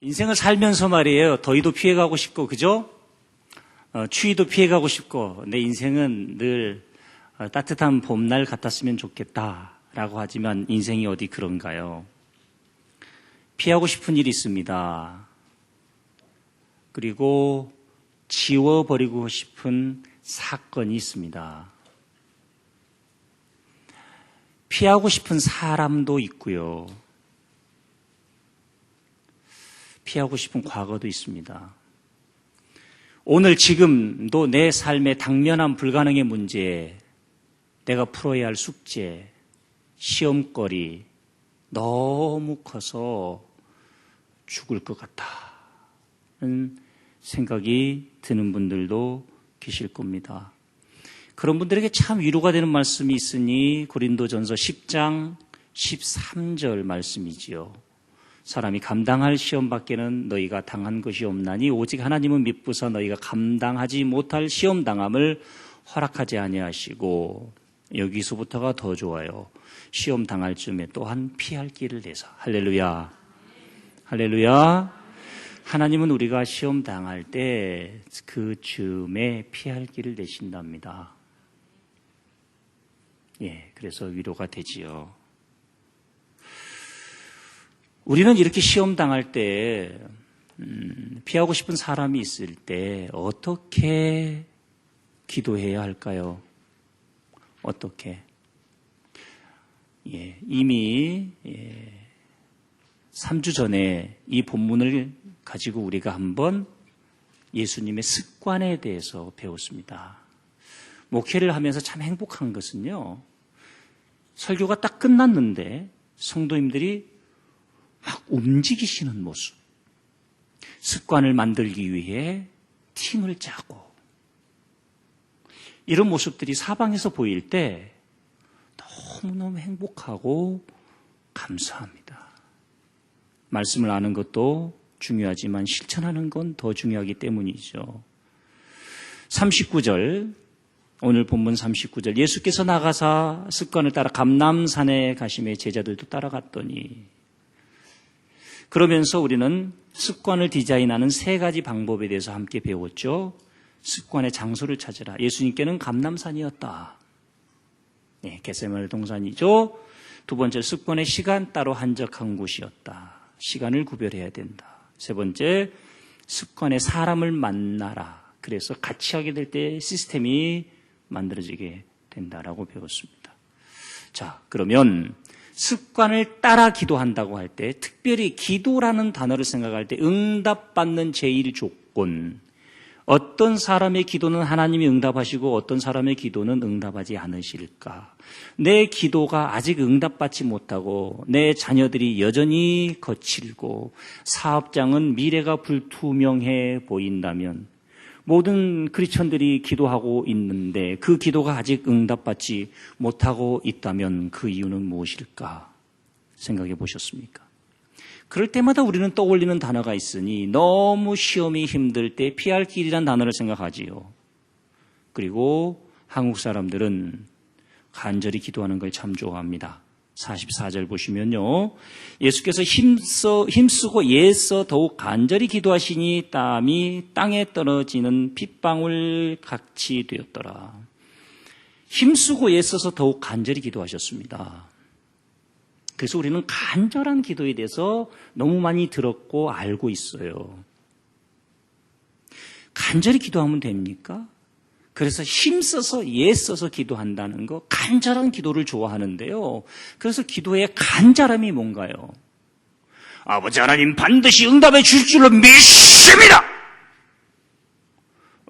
인생을 살면서 말이에요. 더위도 피해가고 싶고, 그죠? 추위도 피해가고 싶고, 내 인생은 늘 따뜻한 봄날 같았으면 좋겠다라고 하지만 인생이 어디 그런가요? 피하고 싶은 일이 있습니다. 그리고 지워버리고 싶은 사건이 있습니다. 피하고 싶은 사람도 있고요. 피하고 싶은 과거도 있습니다. 오늘 지금도 내 삶의 당면한 불가능의 문제, 내가 풀어야 할 숙제, 시험거리 너무 커서 죽을 것 같다는 생각이 드는 분들도 계실 겁니다. 그런 분들에게 참 위로가 되는 말씀이 있으니 고린도전서 10장 13절 말씀이지요. 사람이 감당할 시험 밖에는 너희가 당한 것이 없나니 오직 하나님은 미쁘사 너희가 감당하지 못할 시험 당함을 허락하지 아니하시고, 여기서부터가 더 좋아요. 시험 당할 쯤에 또한 피할 길을 내서. 할렐루야. 할렐루야. 하나님은 우리가 시험 당할 때 그 쯤에 피할 길을 내신답니다. 그래서 위로가 되지요. 우리는 이렇게 시험 당할 때 피하고 싶은 사람이 있을 때 어떻게 기도해야 할까요? 어떻게? 이미 3주 전에 이 본문을 가지고 우리가 한번 예수님의 습관에 대해서 배웠습니다. 목회를 하면서 참 행복한 것은요, 설교가 딱 끝났는데 성도님들이 막 움직이시는 모습, 습관을 만들기 위해 팀을 짜고, 이런 모습들이 사방에서 보일 때 너무너무 행복하고 감사합니다. 말씀을 아는 것도 중요하지만 실천하는 건 더 중요하기 때문이죠. 39절, 오늘 본문 39절, 예수께서 나가사 습관을 따라 감람산에 가시매 제자들도 따라갔더니, 그러면서 우리는 습관을 디자인하는 3가지 방법에 대해서 함께 배웠죠. 습관의 장소를 찾으라. 예수님께는 감람산이었다. 겟세마네 동산이죠. 두 번째, 습관의 시간 따로 한적한 곳이었다. 시간을 구별해야 된다. 세 번째, 습관의 사람을 만나라. 그래서 같이 하게 될 때 시스템이 만들어지게 된다라고 배웠습니다. 자, 그러면 습관을 따라 기도한다고 할 때, 특별히 기도라는 단어를 생각할 때 응답받는 제일 조건, 어떤 사람의 기도는 하나님이 응답하시고 어떤 사람의 기도는 응답하지 않으실까? 내 기도가 아직 응답받지 못하고 내 자녀들이 여전히 거칠고 사업장은 미래가 불투명해 보인다면, 모든 크리스천들이 기도하고 있는데 그 기도가 아직 응답받지 못하고 있다면 그 이유는 무엇일까? 생각해 보셨습니까? 그럴 때마다 우리는 떠올리는 단어가 있으니 너무 시험이 힘들 때 피할 길이란 단어를 생각하지요. 그리고 한국 사람들은 간절히 기도하는 걸 참 좋아합니다. 44절 보시면요, 예수께서 힘쓰고 애써 더욱 간절히 기도하시니 땀이 땅에 떨어지는 핏방울 같이 되었더라. 힘쓰고 애써서 더욱 간절히 기도하셨습니다. 그래서 우리는 간절한 기도에 대해서 너무 많이 들었고 알고 있어요. 간절히 기도하면 됩니까? 그래서 힘써서 애써서 기도한다는 거, 간절한 기도를 좋아하는데요. 그래서 기도의 간절함이 뭔가요? 아버지 하나님 반드시 응답해 주실 줄로 믿습니다.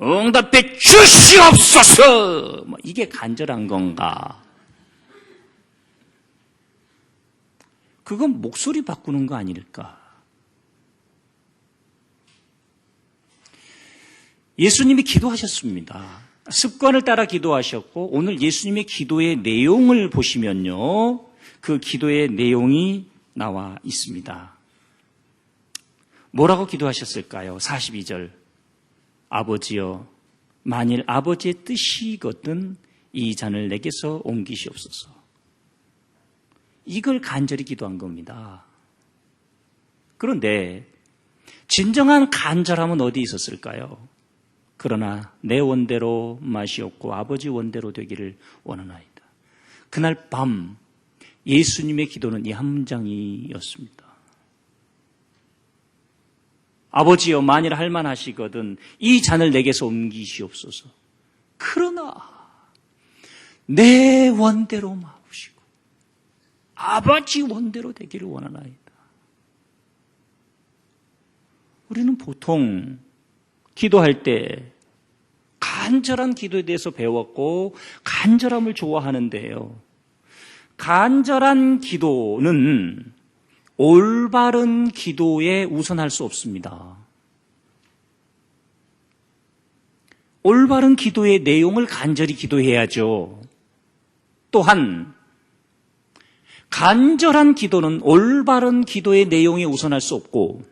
응답해 주시옵소서. 이게 간절한 건가? 그건 목소리 바꾸는 거 아닐까? 예수님이 기도하셨습니다. 습관을 따라 기도하셨고, 오늘 예수님의 기도의 내용을 보시면요, 그 기도의 내용이 나와 있습니다. 뭐라고 기도하셨을까요? 42절. 아버지여, 만일 아버지의 뜻이거든 이 잔을 내게서 옮기시옵소서. 이걸 간절히 기도한 겁니다. 그런데 진정한 간절함은 어디 있었을까요? 그러나 내 원대로 마시옵고 아버지 원대로 되기를 원하나이다. 그날 밤 예수님의 기도는 이 한 문장이었습니다. 아버지여, 만일 할만하시거든 이 잔을 내게서 옮기시옵소서. 그러나 내 원대로 마옵시고 아버지 원대로 되기를 원하나이다. 우리는 보통 기도할 때 간절한 기도에 대해서 배웠고 간절함을 좋아하는데요. 간절한 기도는 올바른 기도에 우선할 수 없습니다. 올바른 기도의 내용을 간절히 기도해야죠. 또한 간절한 기도는 올바른 기도의 내용에 우선할 수 없고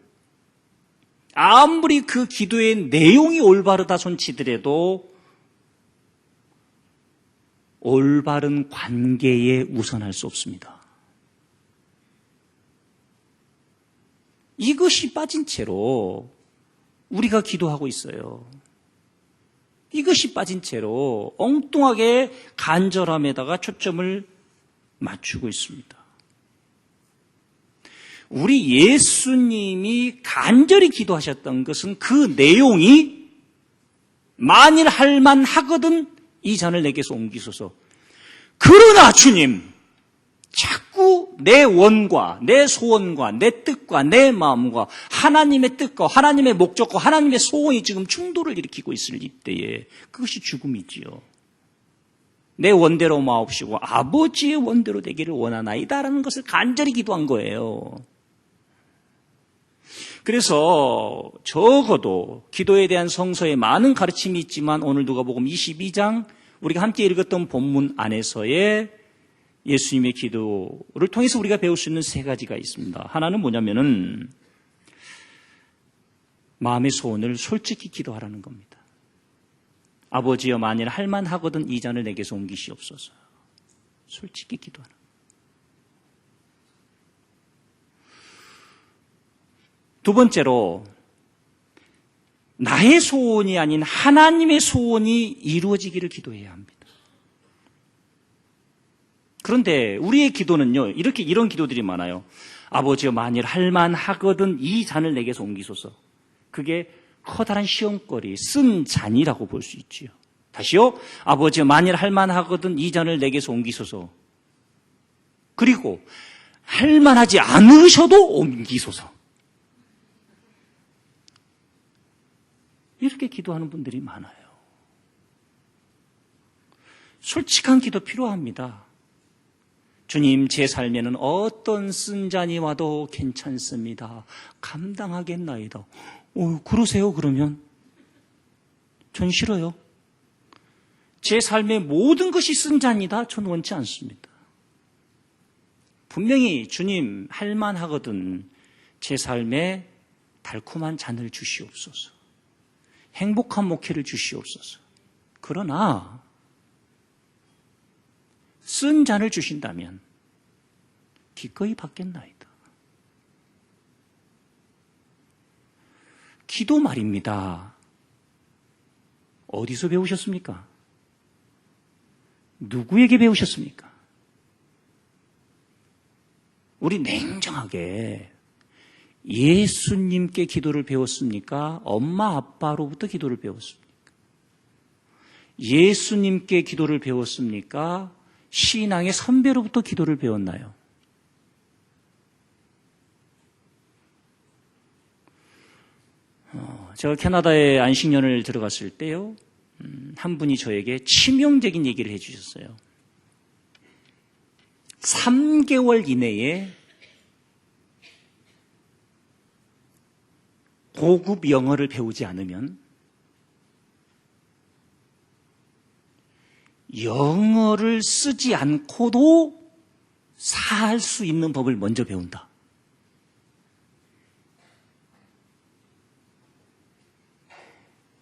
아무리 그 기도의 내용이 올바르다 손치더라도 올바른 관계에 우선할 수 없습니다. 이것이 빠진 채로 우리가 기도하고 있어요. 이것이 빠진 채로 엉뚱하게 간절함에다가 초점을 맞추고 있습니다. 우리 예수님이 간절히 기도하셨던 것은 그 내용이 만일 할만하거든 이 잔을 내게서 옮기소서. 그러나 주님, 자꾸 내 원과 내 소원과 내 뜻과 내 마음과 하나님의 뜻과 하나님의 목적과 하나님의 소원이 지금 충돌을 일으키고 있을 이때에 그것이 죽음이지요. 내 원대로 마옵시고 아버지의 원대로 되기를 원하나이다라는 것을 간절히 기도한 거예요. 그래서 적어도 기도에 대한 성서에 많은 가르침이 있지만 오늘 누가복음 22장 우리가 함께 읽었던 본문 안에서의 예수님의 기도를 통해서 우리가 배울 수 있는 세 가지가 있습니다. 하나는 뭐냐면은 마음의 소원을 솔직히 기도하라는 겁니다. 아버지여, 만일 할만하거든 이 잔을 내게서 옮기시옵소서. 솔직히 기도하라. 두 번째로 나의 소원이 아닌 하나님의 소원이 이루어지기를 기도해야 합니다. 그런데 우리의 기도는요, 이런 기도들이 많아요. 아버지여, 만일 할만하거든 이 잔을 내게서 옮기소서. 그게 커다란 시험거리, 쓴 잔이라고 볼 수 있지요. 다시요. 아버지여, 만일 할만하거든 이 잔을 내게서 옮기소서. 그리고 할만하지 않으셔도 옮기소서. 이렇게 기도하는 분들이 많아요. 솔직한 기도 필요합니다. 주님, 제 삶에는 어떤 쓴 잔이 와도 괜찮습니다. 감당하겠나이다. 그러세요, 그러면? 전 싫어요. 제 삶의 모든 것이 쓴 잔이다? 전 원치 않습니다. 분명히 주님, 할만하거든 제 삶에 달콤한 잔을 주시옵소서. 행복한 목회를 주시옵소서. 그러나 쓴 잔을 주신다면 기꺼이 받겠나이다. 기도 말입니다. 어디서 배우셨습니까? 누구에게 배우셨습니까? 우리 냉정하게 예수님께 기도를 배웠습니까? 엄마 아빠로부터 기도를 배웠습니까? 예수님께 기도를 배웠습니까? 신앙의 선배로부터 기도를 배웠나요? 제가 캐나다에 안식년을 들어갔을 때요, 한 분이 저에게 치명적인 얘기를 해주셨어요. 3개월 이내에 고급 영어를 배우지 않으면 영어를 쓰지 않고도 살 수 있는 법을 먼저 배운다.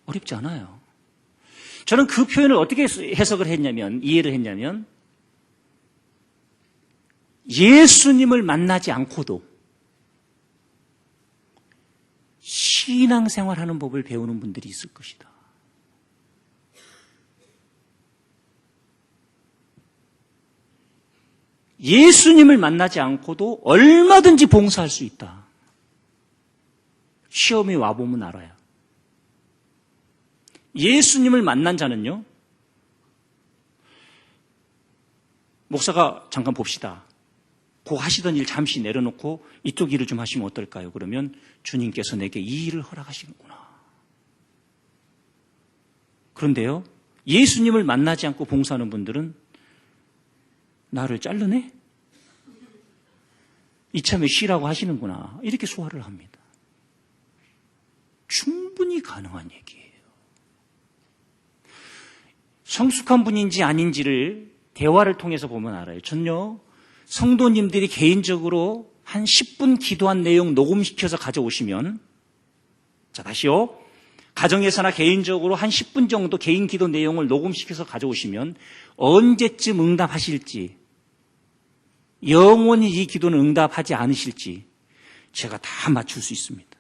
어렵지 않아요. 저는 그 표현을 어떻게 해석을 했냐면, 이해를 했냐면, 예수님을 만나지 않고도 신앙생활하는 법을 배우는 분들이 있을 것이다. 예수님을 만나지 않고도 얼마든지 봉사할 수 있다. 시험이 와보면 알아요. 예수님을 만난 자는요, 목사가 잠깐 봅시다. 그 하시던 일 잠시 내려놓고 이쪽 일을 좀 하시면 어떨까요? 그러면 주님께서 내게 이 일을 허락하시는구나. 그런데요, 예수님을 만나지 않고 봉사하는 분들은 나를 자르네? 이참에 쉬라고 하시는구나. 이렇게 소화를 합니다. 충분히 가능한 얘기예요. 성숙한 분인지 아닌지를 대화를 통해서 보면 알아요. 전요, 성도님들이 개인적으로 한 10분 기도한 내용 녹음시켜서 가져오시면, 자, 다시요. 가정에서나 개인적으로 한 10분 정도 개인 기도 내용을 녹음시켜서 가져오시면 언제쯤 응답하실지, 영원히 이 기도는 응답하지 않으실지 제가 다 맞출 수 있습니다.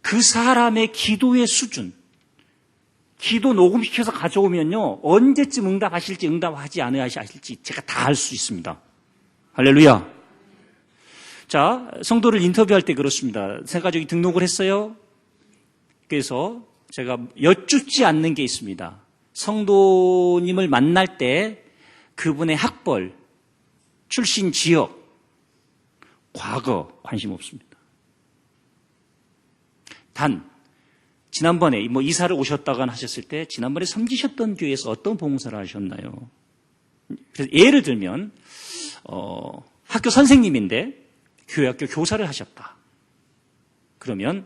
그 사람의 기도의 수준, 기도 녹음시켜서 가져오면요, 언제쯤 응답하실지 응답하지 않으실지 제가 다 알 수 있습니다. 할렐루야. 자, 성도를 인터뷰할 때 그렇습니다. 새 가족이 등록을 했어요. 그래서 제가 여쭙지 않는 게 있습니다. 성도님을 만날 때 그분의 학벌, 출신 지역, 과거 관심 없습니다. 단 지난번에 이사를 오셨다가 하셨을 때 지난번에 섬기셨던 교회에서 어떤 봉사를 하셨나요? 그래서 예를 들면 학교 선생님인데 교회 학교 교사를 하셨다. 그러면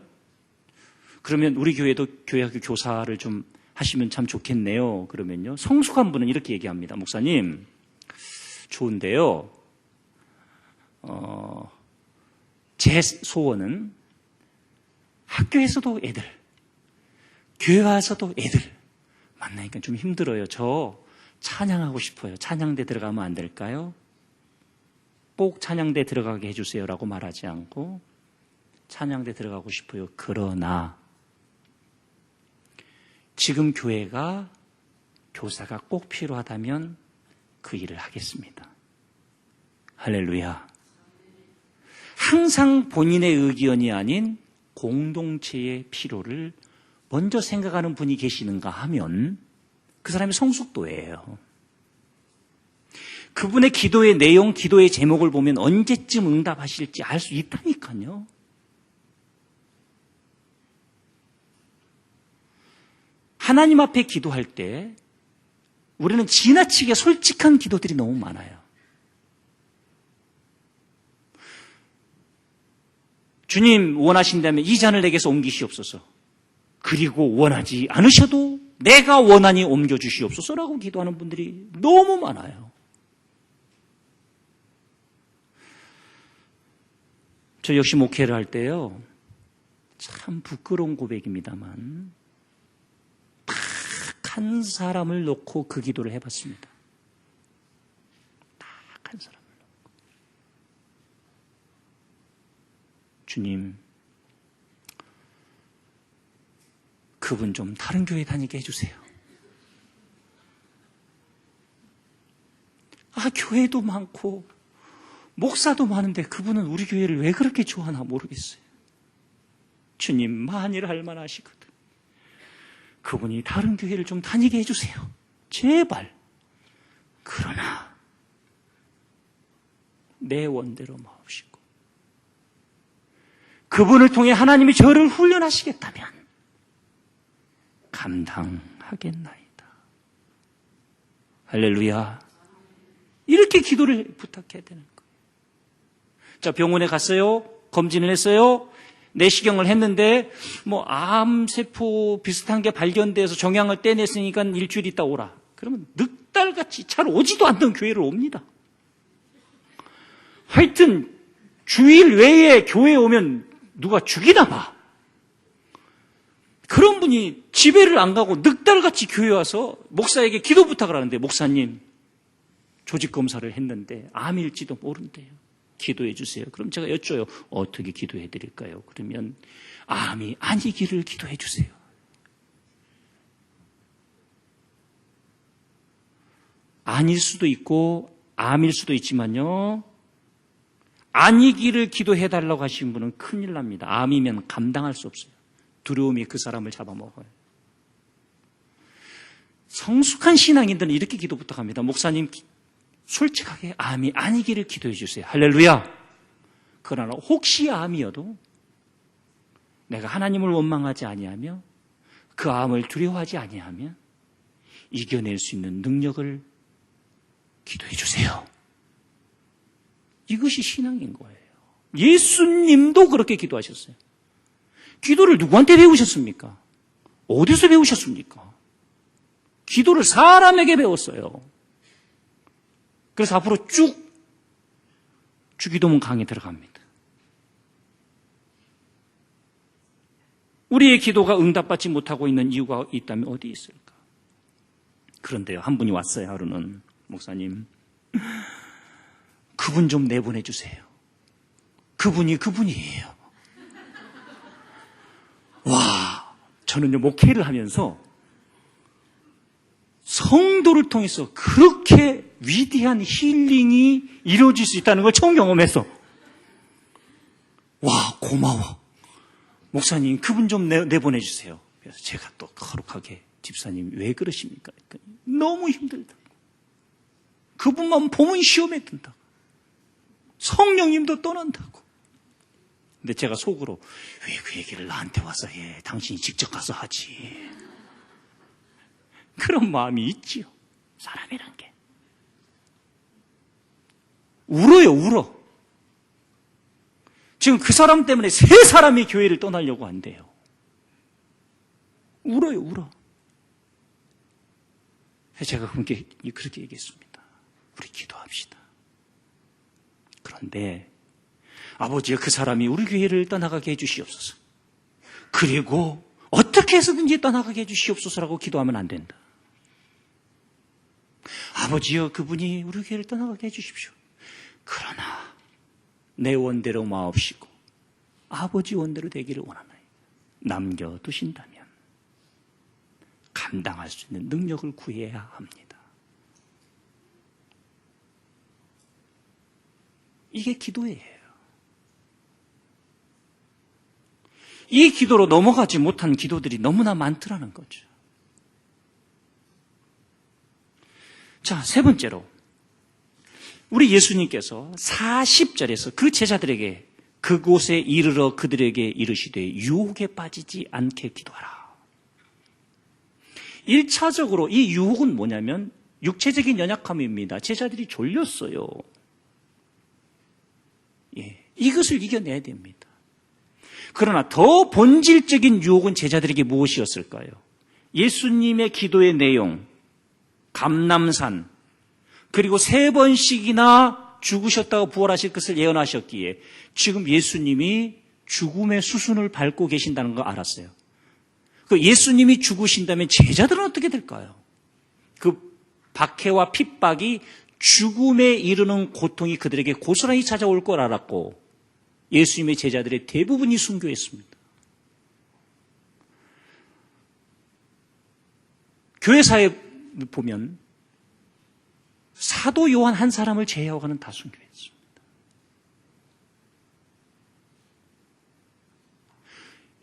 우리 교회도 교회 학교 교사를 좀 하시면 참 좋겠네요. 그러면요, 성숙한 분은 이렇게 얘기합니다. 목사님, 좋은데요. 제 소원은 학교에서도 애들, 교회 와서도 애들 만나니까 좀 힘들어요. 저 찬양하고 싶어요. 찬양대 들어가면 안 될까요? 꼭 찬양대 들어가게 해주세요라고 말하지 않고 찬양대 들어가고 싶어요. 그러나 지금 교회가 교사가 꼭 필요하다면 그 일을 하겠습니다. 할렐루야. 항상 본인의 의견이 아닌 공동체의 필요를 먼저 생각하는 분이 계시는가 하면 그 사람이 성숙도예요. 그분의 기도의 내용, 기도의 제목을 보면 언제쯤 응답하실지 알 수 있다니까요. 하나님 앞에 기도할 때 우리는 지나치게 솔직한 기도들이 너무 많아요. 주님 원하신다면 이 잔을 내게서 옮기시옵소서. 그리고 원하지 않으셔도 내가 원하니 옮겨주시옵소서라고 기도하는 분들이 너무 많아요. 저 역시 목회를 할 때요, 참 부끄러운 고백입니다만 딱 한 사람을 놓고 그 기도를 해봤습니다. 딱 한 사람을 놓고. 주님, 그분 좀 다른 교회 다니게 해주세요. 교회도 많고 목사도 많은데 그분은 우리 교회를 왜 그렇게 좋아하나 모르겠어요. 주님, 만일 할 만하시거든 그분이 다른 교회를 좀 다니게 해주세요. 제발. 그러나 내 원대로 마옵시고 그분을 통해 하나님이 저를 훈련하시겠다면 감당하겠나이다. 할렐루야. 이렇게 기도를 부탁해야 되는 거예요. 자, 병원에 갔어요. 검진을 했어요. 내시경을 했는데 암세포 비슷한 게 발견돼서 종양을 떼냈으니까 일주일 있다 오라. 그러면 늑달같이 잘 오지도 않던 교회를 옵니다. 하여튼 주일 외에 교회에 오면 누가 죽이나 봐. 그런 분이 집에를 안 가고 늑달같이 교회 와서 목사에게 기도 부탁을 하는데, 목사님 조직 검사를 했는데 암일지도 모른대요. 기도해 주세요. 그럼 제가 여쭤요. 어떻게 기도해 드릴까요? 그러면 암이 아니기를 기도해 주세요. 아닐 수도 있고 암일 수도 있지만요. 아니기를 기도해 달라고 하신 분은 큰일 납니다. 암이면 감당할 수 없어요. 두려움이 그 사람을 잡아먹어요. 성숙한 신앙인들은 이렇게 기도 부탁합니다. 목사님, 솔직하게 암이 아니기를 기도해 주세요. 할렐루야. 그러나 혹시 암이어도 내가 하나님을 원망하지 아니하며 그 암을 두려워하지 아니하며 이겨낼 수 있는 능력을 기도해 주세요. 이것이 신앙인 거예요. 예수님도 그렇게 기도하셨어요. 기도를 누구한테 배우셨습니까? 어디서 배우셨습니까? 기도를 사람에게 배웠어요. 그래서 앞으로 쭉 주기도문 강의 들어갑니다. 우리의 기도가 응답받지 못하고 있는 이유가 있다면 어디 있을까? 그런데요, 한 분이 왔어요. 하루는 목사님, 그분 좀 내보내 주세요. 그분이 그분이에요. 와, 저는요 목회를 하면서 성도를 통해서 그렇게 위대한 힐링이 이루어질 수 있다는 걸 처음 경험했어. 와, 고마워. 목사님, 그분 좀 내보내 주세요. 그래서 제가 또 거룩하게, 집사님 왜 그러십니까? 너무 힘들다. 그분만 보면 시험에 든다. 성령님도 떠난다고. 근데 제가 속으로 왜 그 얘기를 나한테 와서 해? 당신이 직접 가서 하지. 그런 마음이 있지요. 사람이란 게. 울어요, 울어. 지금 그 사람 때문에 세 사람이 교회를 떠나려고 한대요. 울어요, 울어. 제가 그렇게 얘기했습니다. 우리 기도합시다. 그런데 아버지가 그 사람이 우리 교회를 떠나가게 해주시옵소서. 그리고 어떻게 해서든지 떠나가게 해주시옵소서라고 기도하면 안 된다. 아버지여, 그분이 우리 교회를 떠나가게 해주십시오. 그러나 내 원대로 마옵시고 아버지 원대로 되기를 원하나요. 남겨두신다면 감당할 수 있는 능력을 구해야 합니다. 이게 기도예요. 이 기도로 넘어가지 못한 기도들이 너무나 많더라는 거죠. 자, 세 번째로 우리 예수님께서 40절에서 그 제자들에게 그곳에 이르러 그들에게 이르시되 유혹에 빠지지 않게 기도하라. 1차적으로 이 유혹은 뭐냐면 육체적인 연약함입니다. 제자들이 졸렸어요. 예, 이것을 이겨내야 됩니다. 그러나 더 본질적인 유혹은 제자들에게 무엇이었을까요? 예수님의 기도의 내용, 감람산, 그리고 3번씩이나 죽으셨다고 부활하실 것을 예언하셨기에 지금 예수님이 죽음의 수순을 밟고 계신다는 거 알았어요. 그 예수님이 죽으신다면 제자들은 어떻게 될까요? 그 박해와 핍박이 죽음에 이르는 고통이 그들에게 고스란히 찾아올 걸 알았고 예수님의 제자들의 대부분이 순교했습니다. 교회사에 보면 사도 요한 한 사람을 제외하고는 다 순교했습니다.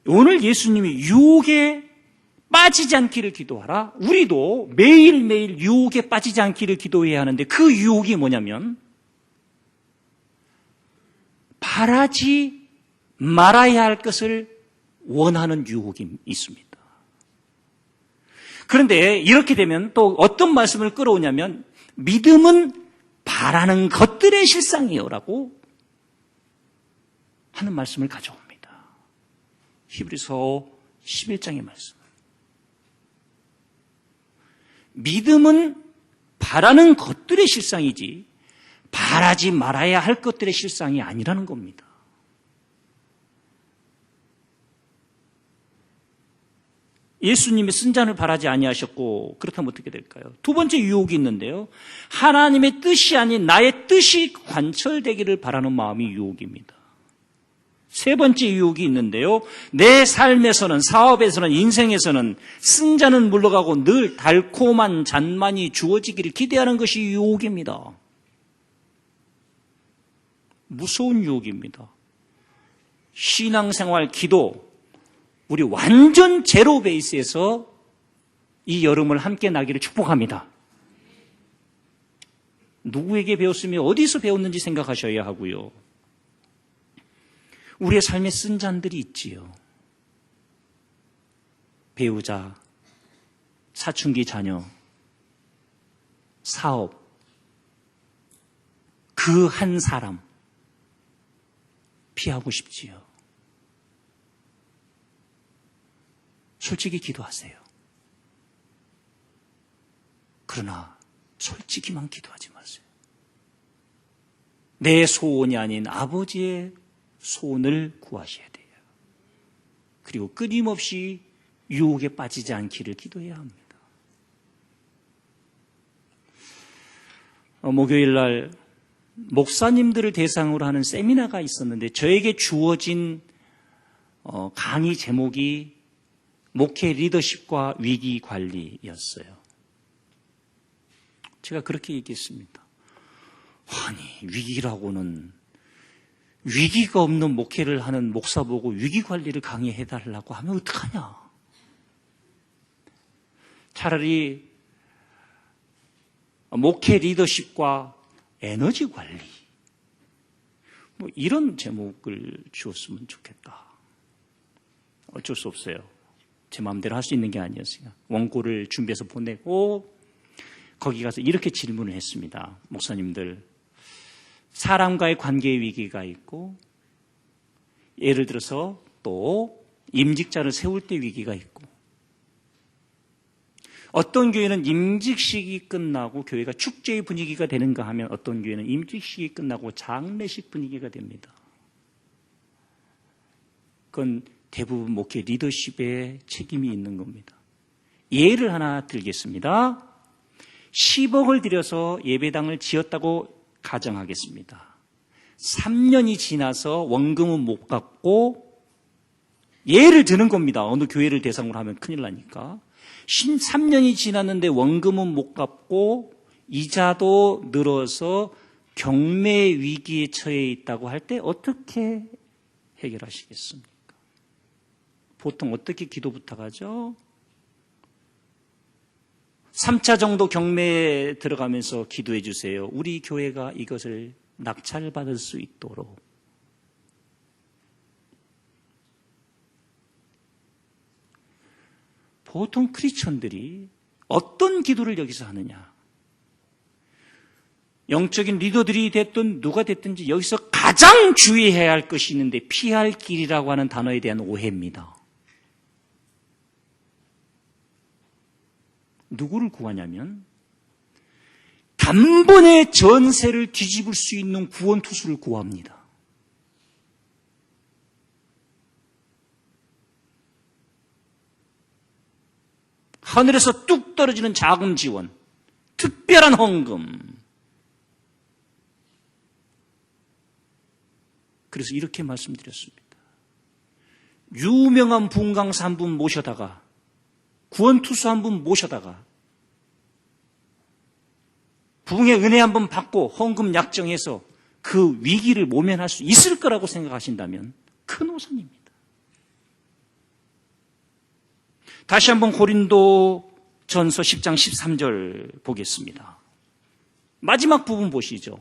오늘 예수님이 유혹에 빠지지 않기를 기도하라. 우리도 매일매일 유혹에 빠지지 않기를 기도해야 하는데 그 유혹이 뭐냐면 바라지 말아야 할 것을 원하는 유혹이 있습니다. 그런데 이렇게 되면 또 어떤 말씀을 끌어오냐면 믿음은 바라는 것들의 실상이요라고 하는 말씀을 가져옵니다. 히브리서 11장의 말씀. 믿음은 바라는 것들의 실상이지 바라지 말아야 할 것들의 실상이 아니라는 겁니다. 예수님이 쓴잔을 바라지 아니하셨고 그렇다면 어떻게 될까요? 두 번째 유혹이 있는데요. 하나님의 뜻이 아닌 나의 뜻이 관철되기를 바라는 마음이 유혹입니다. 세 번째 유혹이 있는데요. 내 삶에서는, 사업에서는, 인생에서는 쓴잔은 물러가고 늘 달콤한 잔만이 주어지기를 기대하는 것이 유혹입니다. 무서운 유혹입니다. 신앙생활, 기도, 우리 완전 제로 베이스에서 이 여름을 함께 나기를 축복합니다. 누구에게 배웠으며 어디서 배웠는지 생각하셔야 하고요. 우리의 삶에 쓴 잔들이 있지요. 배우자, 사춘기 자녀, 사업, 그 한 사람 피하고 싶지요. 솔직히 기도하세요. 그러나 솔직히만 기도하지 마세요. 내 소원이 아닌 아버지의 소원을 구하셔야 돼요. 그리고 끊임없이 유혹에 빠지지 않기를 기도해야 합니다. 목요일 날 목사님들을 대상으로 하는 세미나가 있었는데 저에게 주어진 강의 제목이 목회 리더십과 위기 관리였어요. 제가 그렇게 얘기했습니다. 아니, 위기라고는 위기가 없는 목회를 하는 목사 보고 위기 관리를 강의해달라고 하면 어떡하냐. 차라리 목회 리더십과 에너지 관리, 뭐 이런 제목을 주었으면 좋겠다. 어쩔 수 없어요. 제 마음대로 할 수 있는 게 아니었으니까 원고를 준비해서 보내고 거기 가서 이렇게 질문을 했습니다. 목사님들, 사람과의 관계의 위기가 있고 예를 들어서 또 임직자를 세울 때 위기가 있고 어떤 교회는 임직식이 끝나고 교회가 축제의 분위기가 되는가 하면 어떤 교회는 임직식이 끝나고 장례식 분위기가 됩니다. 그건 대부분 목회 리더십에 책임이 있는 겁니다. 예를 하나 들겠습니다. 10억을 들여서 예배당을 지었다고 가정하겠습니다. 3년이 지나서 원금은 못 갚고 예를 드는 겁니다. 어느 교회를 대상으로 하면 큰일 나니까. 3년이 지났는데 원금은 못 갚고 이자도 늘어서 경매 위기에 처해 있다고 할 때 어떻게 해결하시겠습니까? 보통 어떻게 기도 부탁하죠? 3차 정도 경매에 들어가면서 기도해 주세요. 우리 교회가 이것을 낙찰받을 수 있도록. 보통 크리스천들이 어떤 기도를 여기서 하느냐? 영적인 리더들이 됐든 누가 됐든지 여기서 가장 주의해야 할 것이 있는데 피할 길이라고 하는 단어에 대한 오해입니다. 누구를 구하냐면 단번에 전세를 뒤집을 수 있는 구원투수를 구합니다. 하늘에서 뚝 떨어지는 자금 지원, 특별한 헌금. 그래서 이렇게 말씀드렸습니다. 유명한 분강사 한 분 모셔다가 구원투수 한 분 모셔다가 부흥의 은혜 한 번 받고 헌금 약정해서 그 위기를 모면할 수 있을 거라고 생각하신다면 큰 오산입니다. 다시 한번 고린도전서 10장 13절 보겠습니다. 마지막 부분 보시죠.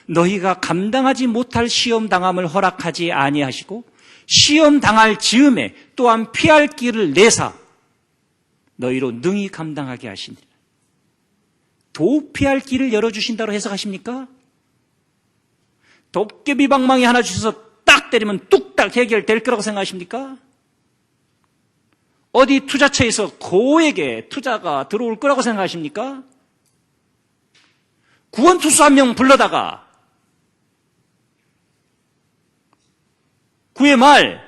너희가 감당하지 못할 시험 당함을 허락하지 아니하시고 시험 당할 즈음에 또한 피할 길을 내사 너희로 능히 감당하게 하시니라. 도피할 길을 열어주신다고 해석하십니까? 도깨비 방망이 하나 주셔서 딱 때리면 뚝딱 해결될 거라고 생각하십니까? 어디 투자처에서 고액의 투자가 들어올 거라고 생각하십니까? 구원투수 한 명 불러다가 9회 말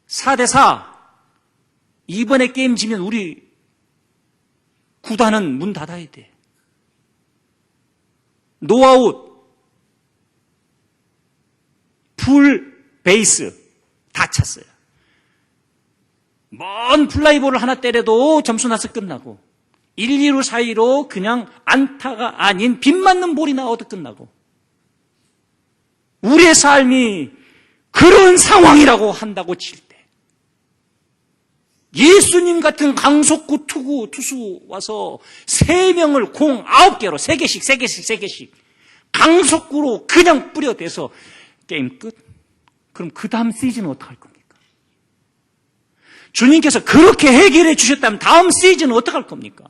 4대4 이번에 게임 지면 우리 구단은 문 닫아야 돼. 노아웃, 풀 베이스 다 찼어요. 먼 플라이볼을 하나 때려도 점수 나서 끝나고 1, 2루 사이로 그냥 안타가 아닌 빗 맞는 볼이 나와도 끝나고 우리의 삶이 그런 상황이라고 한다고 칠 때 예수님 같은 강속구 투수 와서 3명을 공 9개로 3개씩 강속구로 그냥 뿌려대서 게임 끝? 그럼 그 다음 시즌은 어떡할 겁니까? 주님께서 그렇게 해결해 주셨다면 다음 시즌은 어떡할 겁니까?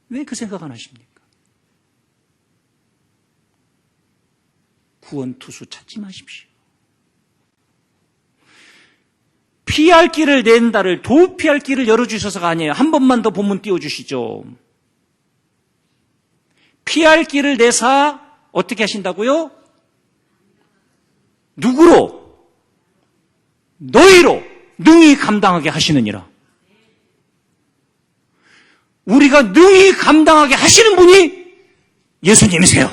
왜 그 생각 안 하십니까? 구원투수 찾지 마십시오. 피할 길을 낸다를 도피할 길을 열어주셔서가 아니에요. 한 번만 더 본문 띄워주시죠. 피할 길을 내사 어떻게 하신다고요? 누구로? 너희로 능히 감당하게 하시느니라. 우리가 능히 감당하게 하시는 분이 예수님이세요.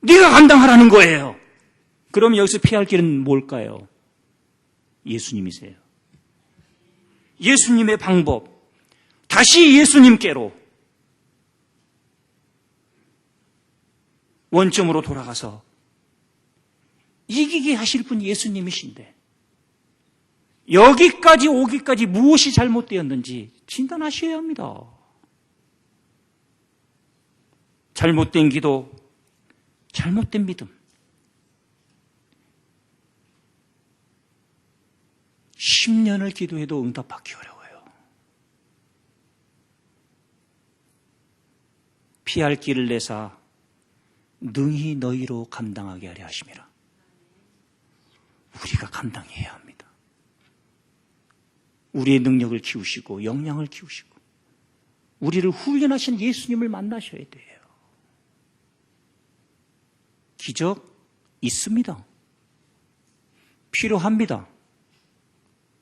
네가 감당하라는 거예요. 그럼 여기서 피할 길은 뭘까요? 예수님이세요. 예수님의 방법, 다시 예수님께로 원점으로 돌아가서 이기게 하실 분 예수님이신데 여기까지 오기까지 무엇이 잘못되었는지 진단하셔야 합니다. 잘못된 기도, 잘못된 믿음. 10년을 기도해도 응답받기 어려워요. 피할 길을 내사 능히 너희로 감당하게 하려 하심이라. 우리가 감당해야 합니다. 우리의 능력을 키우시고 역량을 키우시고 우리를 훈련하신 예수님을 만나셔야 돼요. 기적 있습니다. 필요합니다.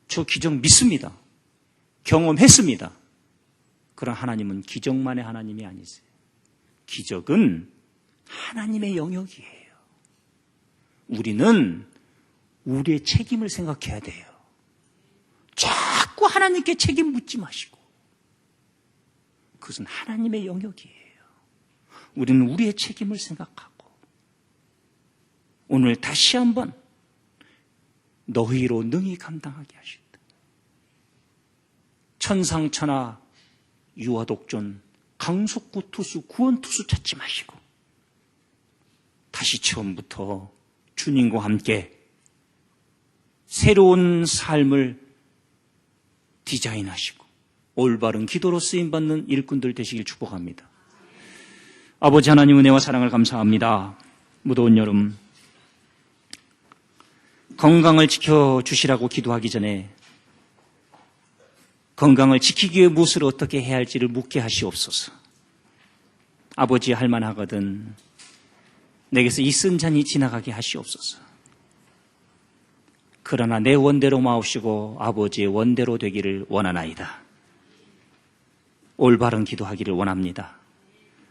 저 기적 믿습니다. 경험했습니다. 그러나 하나님은 기적만의 하나님이 아니세요. 기적은 하나님의 영역이에요. 우리는 우리의 책임을 생각해야 돼요. 자꾸 하나님께 책임 묻지 마시고 그것은 하나님의 영역이에요. 우리는 우리의 책임을 생각하고 오늘 다시 한번 너희로 능히 감당하게 하신다. 천상천하 유아독존 강속구 투수 구원투수 찾지 마시고 다시 처음부터 주님과 함께 새로운 삶을 디자인하시고 올바른 기도로 쓰임받는 일꾼들 되시길 축복합니다. 아버지 하나님 은혜와 사랑을 감사합니다. 무더운 여름 건강을 지켜주시라고 기도하기 전에 건강을 지키기 위해 무엇을 어떻게 해야 할지를 묻게 하시옵소서. 아버지 할만하거든 내게서 이 쓴 잔이 지나가게 하시옵소서. 그러나 내 원대로 마옵시고 아버지의 원대로 되기를 원하나이다. 올바른 기도하기를 원합니다.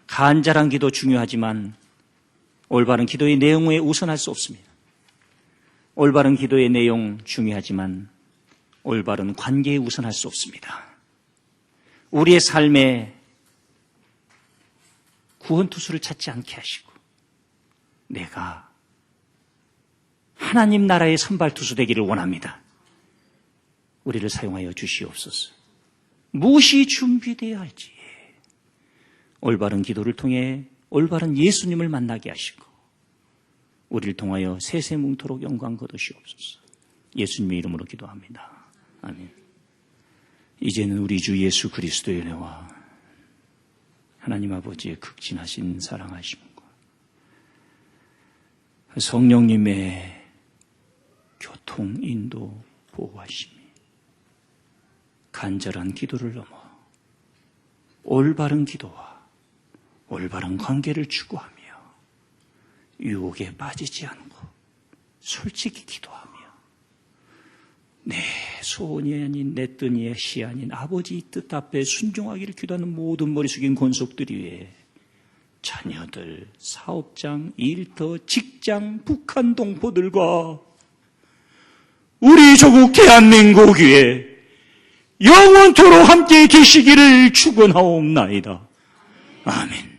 간절한 기도 중요하지만 올바른 기도의 내용에 우선할 수 없습니다. 올바른 기도의 내용 중요하지만 올바른 관계에 우선할 수 없습니다. 우리의 삶에 구원투수를 찾지 않게 하시고 내가 하나님 나라의 선발투수 되기를 원합니다. 우리를 사용하여 주시옵소서. 무엇이 준비되어야 할지 올바른 기도를 통해 올바른 예수님을 만나게 하시고 우리를 통하여 세세뭉토록 영광 거두시옵소서. 예수님의 이름으로 기도합니다. 아멘. 이제는 우리 주 예수 그리스도의 은혜와 하나님 아버지의 극진하신 사랑하심과 성령님의 교통, 인도, 보호하심이 간절한 기도를 넘어 올바른 기도와 올바른 관계를 추구하며 유혹에 빠지지 않고 솔직히 기도하며 내 소원이 아닌 내 뜻이 아닌 아버지 뜻 앞에 순종하기를 기도하는 모든 머리 숙인 권속들이 위해 자녀들, 사업장, 일터, 직장, 북한 동포들과 우리 조국 대한민국 위에 영원토록 함께 계시기를 축원하옵나이다. 아멘.